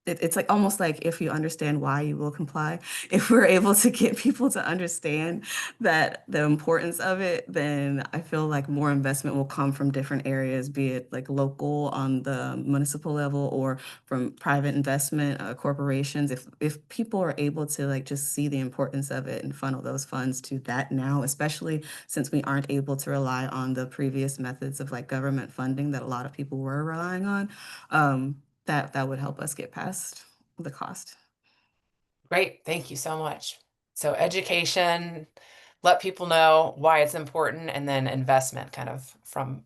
it's like almost like if you understand why, you will comply. If we're able to get people to understand that the importance of it, then I feel like more investment will come from different areas, be it like local on the municipal level or from private investment, corporations. If people are able to like just see the importance of it and funnel those funds to that now, especially since we aren't able to rely on the previous methods of like government funding that a lot of people were relying on. that would help us get past the cost. Great. Thank you so much. So education, let people know why it's important, and then investment kind of from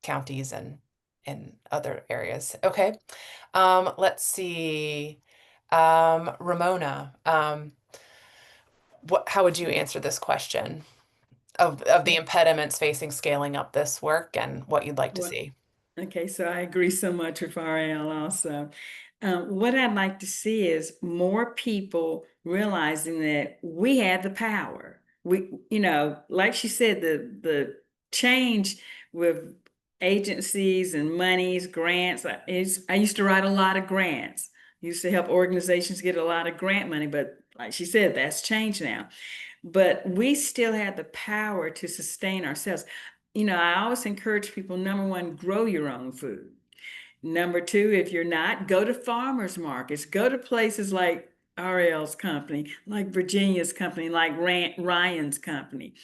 counties and in other areas. Okay. Let's see. Ramona, how would you answer this question of the impediments facing scaling up this work and what you'd like to Well, see? okay, so I agree so much with Ariel also. What I'd like to see is more people realizing that we have the power. We, like she said, the change with agencies and monies, grants. I used to write a lot of grants. Used to help organizations get a lot of grant money, but like she said, that's changed now. But we still have the power to sustain ourselves. I always encourage people, number one, grow your own food. Number two, if you're not, go to farmers markets, go to places like Ariel's company, like Virginia's company, like Ryan's company.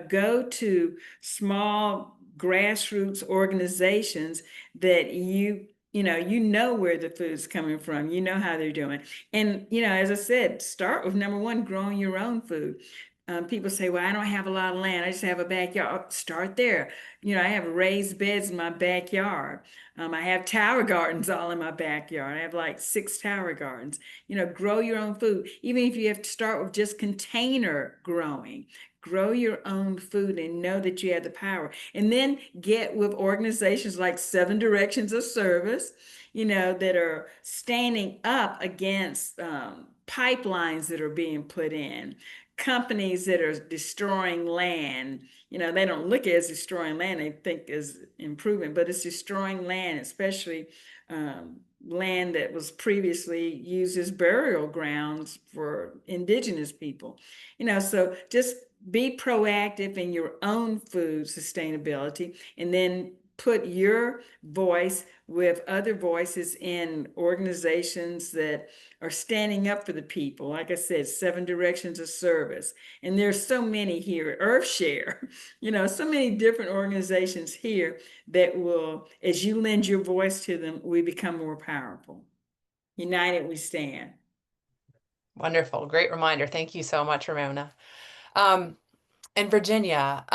Go to small grassroots organizations that you know where the food's coming from, you know how they're doing. And, as I said, start with number one, growing your own food. People say, well, I don't have a lot of land. I just have a backyard. Start there. I have raised beds in my backyard. I have tower gardens all in my backyard. I have like 6 tower gardens. Grow your own food. Even if you have to start with just container growing, grow your own food and know that you have the power. And then get with organizations like 7 Directions of Service, that are standing up against pipelines that are being put in, companies that are destroying land. They don't look at it as destroying land, they think as improvement, but it's destroying land, especially land that was previously used as burial grounds for indigenous people. So just be proactive in your own food sustainability, and then put your voice with other voices in organizations that are standing up for the people. Like I said, 7 Directions of Service. And there's so many here, Earthshare, so many different organizations here that will, as you lend your voice to them, we become more powerful. United we stand. Wonderful. Great reminder. Thank you so much, Ramona. In Virginia,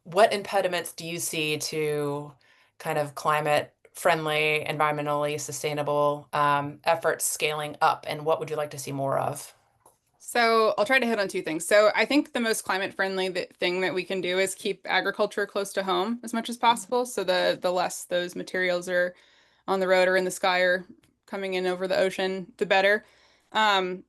what impediments do you see to kind of climate friendly, environmentally sustainable efforts scaling up, and what would you like to see more of? So I'll try to hit on two things. So I think the most climate friendly thing that we can do is keep agriculture close to home as much as possible. So the less those materials are on the road or in the sky or coming in over the ocean, the better. Um,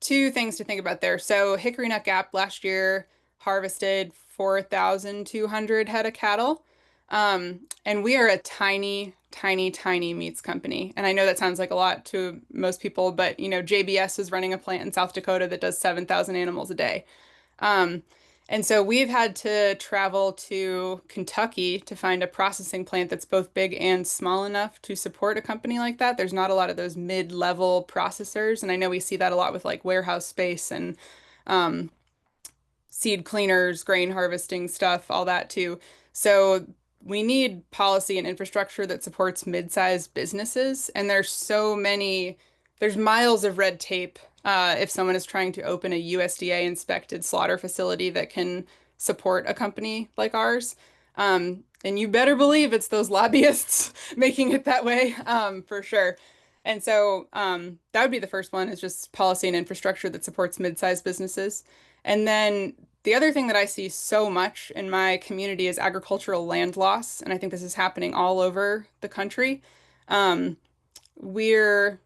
Two things to think about there. So Hickory Nut Gap last year harvested 4,200 head of cattle. And we are a tiny, tiny, tiny meats company. And I know that sounds like a lot to most people, but JBS is running a plant in South Dakota that does 7,000 animals a day. Um, and so we've had to travel to Kentucky to find a processing plant that's both big and small enough to support a company like that. There's not a lot of those mid-level processors, and I know we see that a lot with like warehouse space and um, seed cleaners, grain harvesting stuff, all that too. So we need policy and infrastructure that supports mid-sized businesses, and there's miles of red tape if someone is trying to open a USDA inspected slaughter facility that can support a company like ours. And you better believe it's those lobbyists making it that way, for sure. And so that would be the first one is just policy and infrastructure that supports mid-sized businesses. And then the other thing that I see so much in my community is agricultural land loss, and I think this is happening all over the country. Um, we're,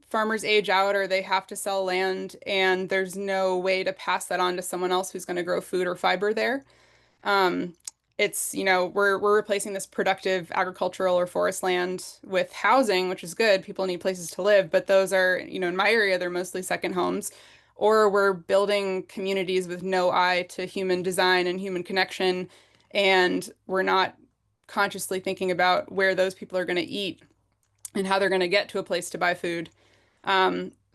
Farmers age out or they have to sell land, and there's no way to pass that on to someone else who's going to grow food or fiber there. Um, we're replacing this productive agricultural or forest land with housing, which is good. People need places to live, but those are, in my area, they're mostly second homes. Or we're building communities with no eye to human design and human connection, and we're not consciously thinking about where those people are going to eat and how they're going to get to a place to buy food.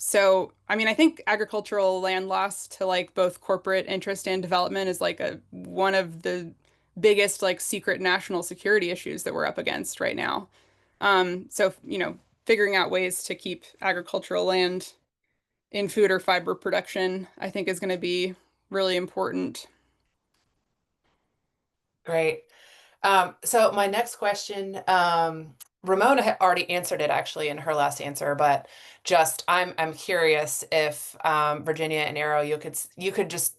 So, I mean, I think agricultural land loss to like both corporate interest and development is like one of the biggest like secret national security issues that we're up against right now. So, figuring out ways to keep agricultural land in food or fiber production, I think is going to be really important. Great. So my next question, Ramona had already answered it actually in her last answer, but just I'm curious if Virginia and Arrow, you could just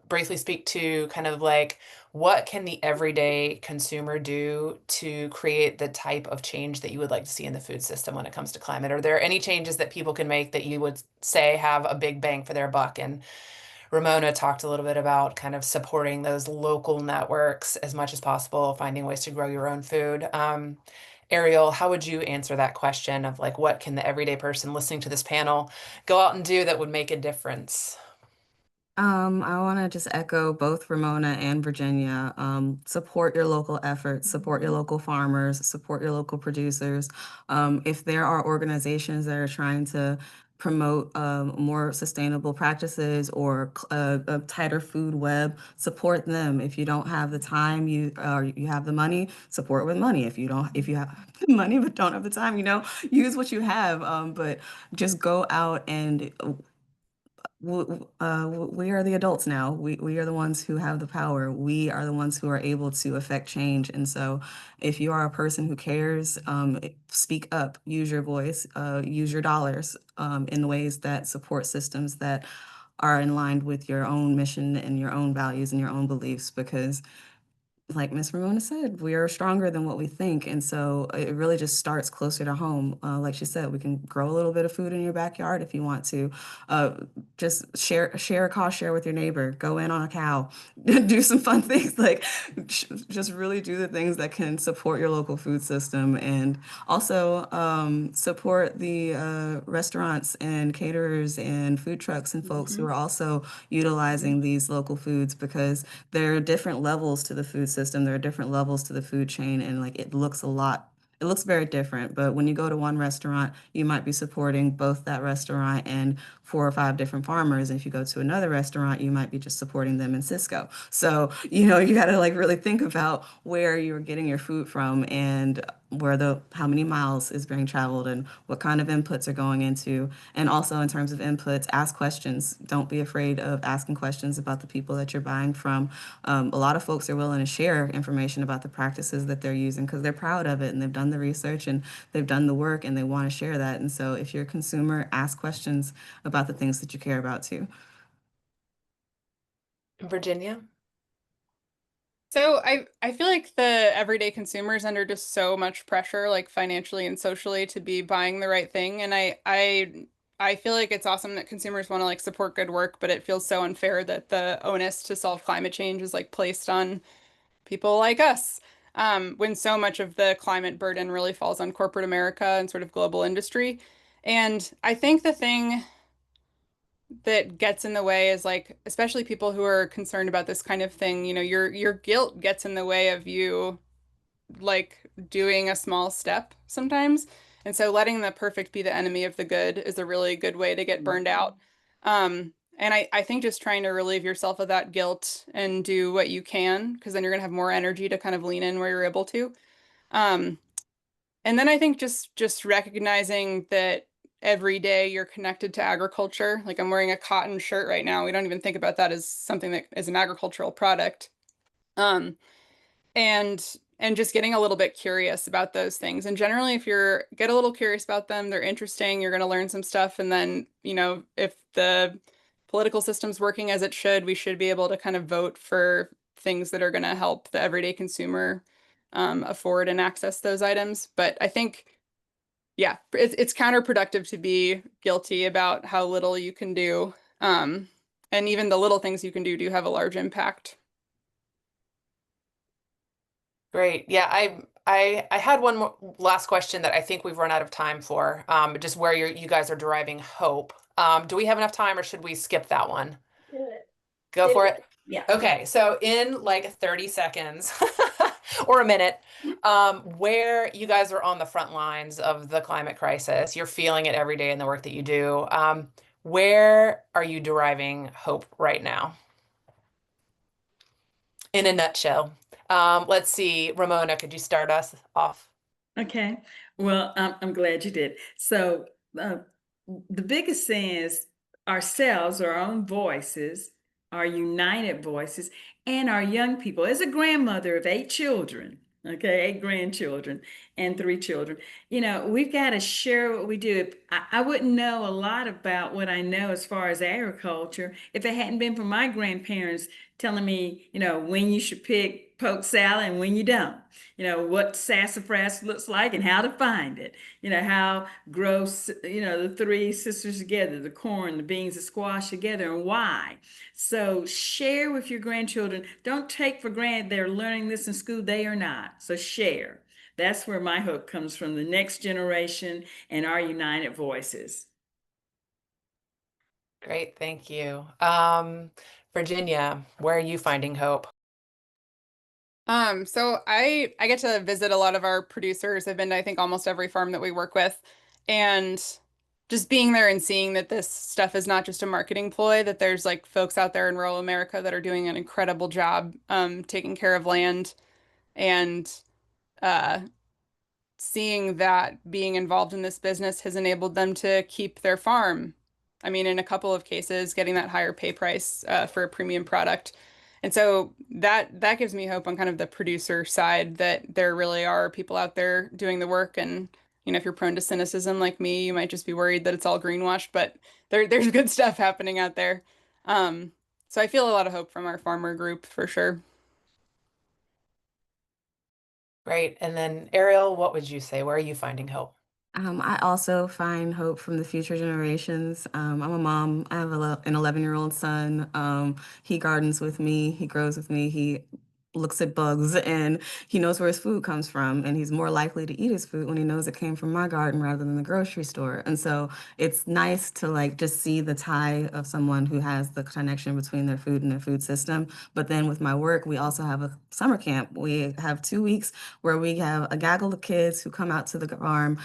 briefly speak to kind of like what can the everyday consumer do to create the type of change that you would like to see in the food system when it comes to climate? Are there any changes that people can make that you would say have a big bang for their buck? And Ramona talked a little bit about kind of supporting those local networks as much as possible, finding ways to grow your own food. Aerhealle, how would you answer that question of like, what can the everyday person listening to this panel go out and do that would make a difference? I want to just echo both Ramona and Virginia. Support your local efforts, support your local farmers, support your local producers. If there are organizations that are trying to promote more sustainable practices or a tighter food web, support them. If you don't have the time, you have the money, support with money. If you have money but don't have the time, use what you have. But just go out and we are the adults now. We are the ones who have the power. We are the ones who are able to affect change. And so, if you are a person who cares, speak up, use your voice, use your dollars in ways that support systems that are in line with your own mission and your own values and your own beliefs. Because like Miss Ramona said, we are stronger than what we think. And so it really just starts closer to home. Like she said, we can grow a little bit of food in your backyard if you want to. Uh, just share a cost share with your neighbor, go in on a cow, do some fun things like just really do the things that can support your local food system. And also support the restaurants and caterers and food trucks and folks who are also utilizing these local foods, because there are different levels to the food system. There are different levels to the food chain, and like it looks very different. But when you go to one restaurant, you might be supporting both that restaurant and 4 or 5 different farmers. And if you go to another restaurant, you might be just supporting them in Cisco. So, you got to like really think about where you're getting your food from and how many miles is being traveled and what kind of inputs are going into. And also in terms of inputs, ask questions. Don't be afraid of asking questions about the people that you're buying from. A lot of folks are willing to share information about the practices that they're using because they're proud of it and they've done the research and they've done the work and they want to share that. And so if you're a consumer, ask questions about the things that you care about too. Virginia? So I feel like the everyday consumer is under just so much pressure, like financially and socially, to be buying the right thing. And I feel like it's awesome that consumers want to like support good work, but it feels so unfair that the onus to solve climate change is like placed on people like us. When so much of the climate burden really falls on corporate America and sort of global industry. And I think the thing that gets in the way is like, especially people who are concerned about this kind of thing, your guilt gets in the way of you like doing a small step sometimes. And so letting the perfect be the enemy of the good is a really good way to get burned out. And I think just trying to relieve yourself of that guilt and do what you can, because then you're gonna have more energy to kind of lean in where you're able to. Um, and then I think just recognizing that every day you're connected to agriculture. Like I'm wearing a cotton shirt right now. We don't even think about that as something that is an agricultural product. Um, and and just getting a little bit curious about those things. And generally, if you're get a little curious about them, they're interesting, you're going to learn some stuff. And then, if the political system's working as it should, we should be able to kind of vote for things that are going to help the everyday consumer afford and access those items. But I think, yeah, it's counterproductive to be guilty about how little you can do. And even the little things you can do have a large impact. Great. Yeah, I had one more last question that I think we've run out of time for. Just where you guys are deriving hope. Do we have enough time or should we skip that one? Do it. Go Do for it. it. Yeah. Okay, so in like 30 seconds or a minute, where you guys are on the front lines of the climate crisis, you're feeling it every day in the work that you do. Where are you deriving hope right now? In a nutshell. Let's see, Ramona, could you start us off? Okay. Well, I'm glad you did. So, the biggest thing is ourselves, our own voices, our united voices, and our young people. As a grandmother of 8 children, okay, 8 grandchildren and 3 children, we've got to share what we do. I wouldn't know a lot about what I know as far as agriculture if it hadn't been for my grandparents telling me, when you should pick poke salad and when you don't, what sassafras looks like and how to find it, how grow, the 3 sisters together, the corn, the beans, the squash together, and why. So share with your grandchildren. Don't take for granted they're learning this in school. They are not. So share. That's where my hope comes from, the next generation and our united voices. Great, thank you. Virginia, where are you finding hope? So I get to visit a lot of our producers. I've been to, I think, almost every farm that we work with, and just being there and seeing that this stuff is not just a marketing ploy, that there's like folks out there in rural America that are doing an incredible job taking care of land and uh seeing that being involved in this business has enabled them to keep their farm. I mean, in a couple of cases, getting that higher pay price for a premium product. And so that gives me hope on kind of the producer side that there really are people out there doing the work. And, if you're prone to cynicism like me, you might just be worried that it's all greenwashed, but there's good stuff happening out there. So I feel a lot of hope from our farmer group for sure. Great. And then Ariel, what would you say? Where are you finding hope? I also find hope from the future generations. I'm a mom. I have an 11-year-old son. He gardens with me. He grows with me. He looks at bugs and he knows where his food comes from. And he's more likely to eat his food when he knows it came from my garden rather than the grocery store. And so it's nice to like just see the tie of someone who has the connection between their food and their food system. But then with my work, we also have a summer camp. We have 2 weeks where we have a gaggle of kids who come out to the farm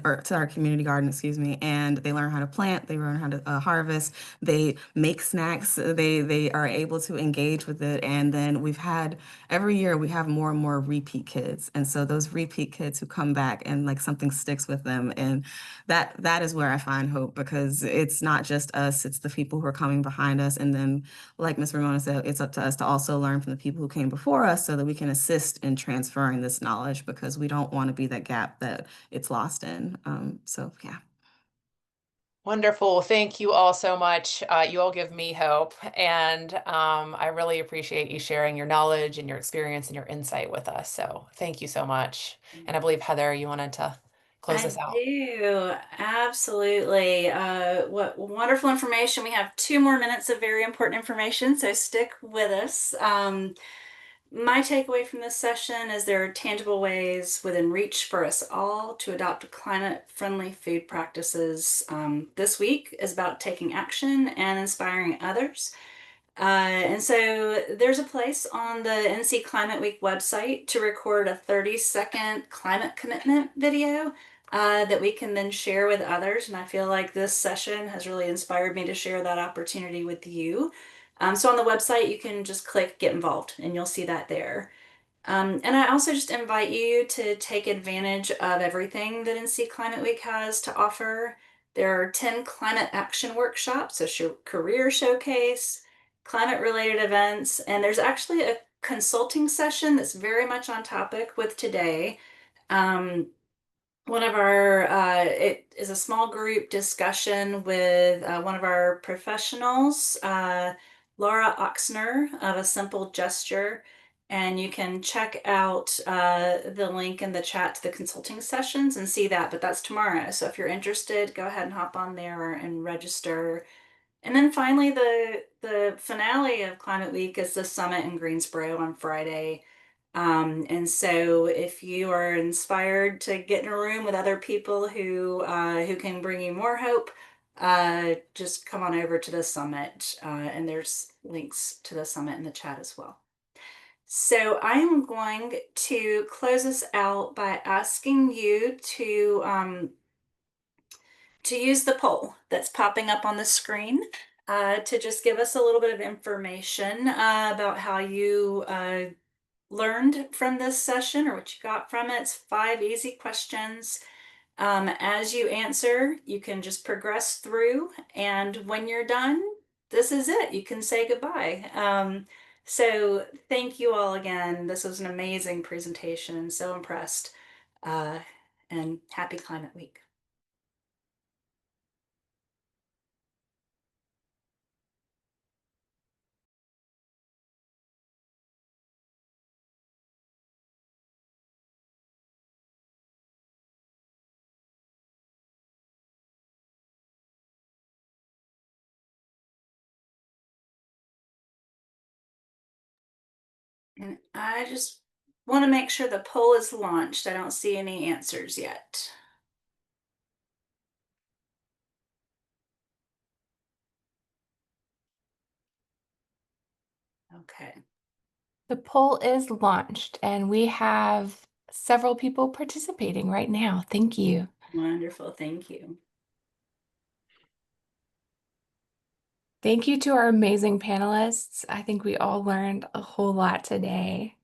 or to our community garden, excuse me, and they learn how to plant, they learn how to harvest, they make snacks, they are able to engage with it, and then every year we have more and more repeat kids, and so those repeat kids who come back and like something sticks with them, and that is where I find hope because it's not just us, it's the people who are coming behind us, and then like Ms. Ramona said, it's up to us to also learn from the people who came before us so that we can assist in transferring this knowledge because we don't want to be that gap that it's lost in. So yeah. Wonderful. Thank you all so much. You all give me hope, and I really appreciate you sharing your knowledge and your experience and your insight with us. So thank you so much. And I believe, Heather, you wanted to close I us out. do, absolutely. What wonderful information. We have 2 more minutes of very important information, so stick with us. My takeaway from this session is there are tangible ways within reach for us all to adopt climate-friendly food practices. This week is about taking action and inspiring others. And so there's a place on the NC Climate Week website to record a 30-second climate commitment video that we can then share with others. And I feel like this session has really inspired me to share that opportunity with you. So on the website, you can just click Get Involved and you'll see that there. And I also just invite you to take advantage of everything that NC Climate Week has to offer. There are 10 climate action workshops, a career showcase, climate related events, and there's actually a consulting session that's very much on topic with today. Um, it is a small group discussion with one of our professionals, Laura Oxner of A Simple Gesture. And you can check out the link in the chat to the consulting sessions and see that, but that's tomorrow. So if you're interested, go ahead and hop on there and register. And then finally, the finale of Climate Week is the summit in Greensboro on Friday. And so if you are inspired to get in a room with other people who can bring you more hope, just come on over to the summit. And there's links to the summit in the chat as well. So I am going to close this out by asking you to use the poll that's popping up on the screen to just give us a little bit of information about how you learned from this session or what you got from it. It's 5 easy questions. As you answer, you can just progress through, and when you're done, this is it. You can say goodbye. So thank you all again. This was an amazing presentation. So impressed. Uh, and happy Climate Week. And I just want to make sure the poll is launched. I don't see any answers yet. Okay. The poll is launched and we have several people participating right now. Thank you. Wonderful. Thank you. Thank you to our amazing panelists. I think we all learned a whole lot today.